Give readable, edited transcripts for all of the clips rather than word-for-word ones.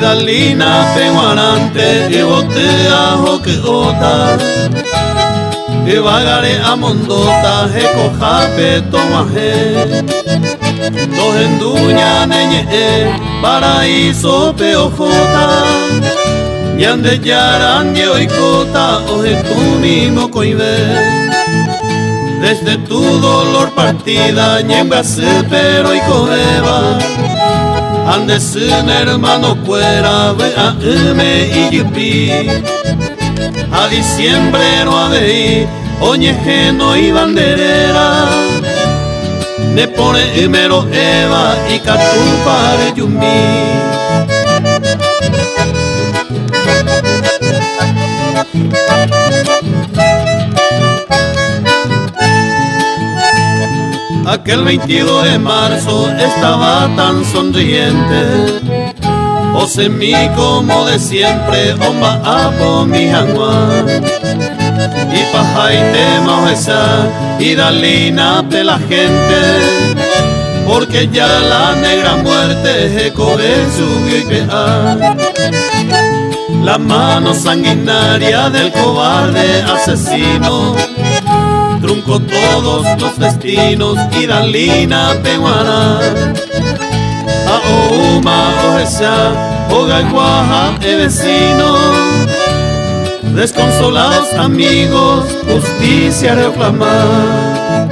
Idalina penguarante y botea que ota y vagare a mondota he cojape tomaje dos enduña neñe paraíso peojota yande yaran ye oikota oje tu mismo coibe desde tu dolor partida ñembase pero y coeba ande sin hermano cuera vea y yupi a diciembre no ha de ir oñejeno y banderera ne pone mero eva y catupare yumi aquel 22 de marzo estaba tan sonriente Ose mi como de siempre omba apo mi jangua y pajaite maoesa y dalina pe la gente porque ya la negra muerte cobe subió y pea la mano sanguinaria del cobarde asesino truncó todos los destinos y dalina peguana a Ouma, Ojesa, Ogaiguaja, vecino desconsolados amigos, justicia reclamar.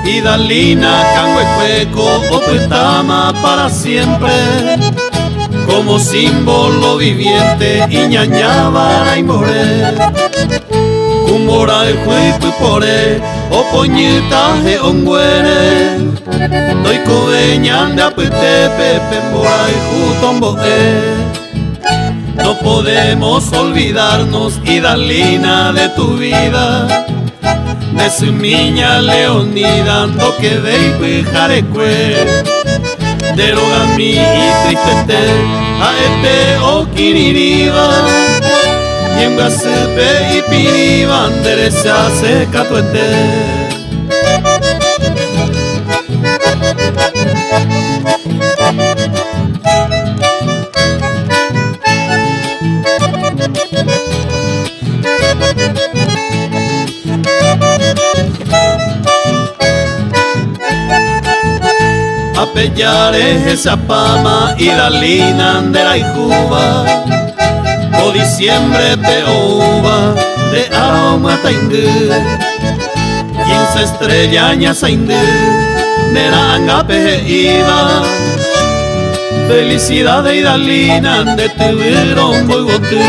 Idalina, Canguecueco, Opetama para siempre como símbolo viviente y ñañaba y more cumbora el juipo pore o poñitaje onguere doy coveñan de apete pepe mora y jutomboe no podemos olvidarnos Idalina de tu vida de su niña leonida no que de y jarecue derogami y tristete aete o kiniriba y en gasepe y piriba endereza se catuete Apellares esa pama Idalina de la Ijuba o diciembre peouba de aroma taindú 15 estrellañas saindú neranga peiba felicidad de Idalina de tuvieron boigotú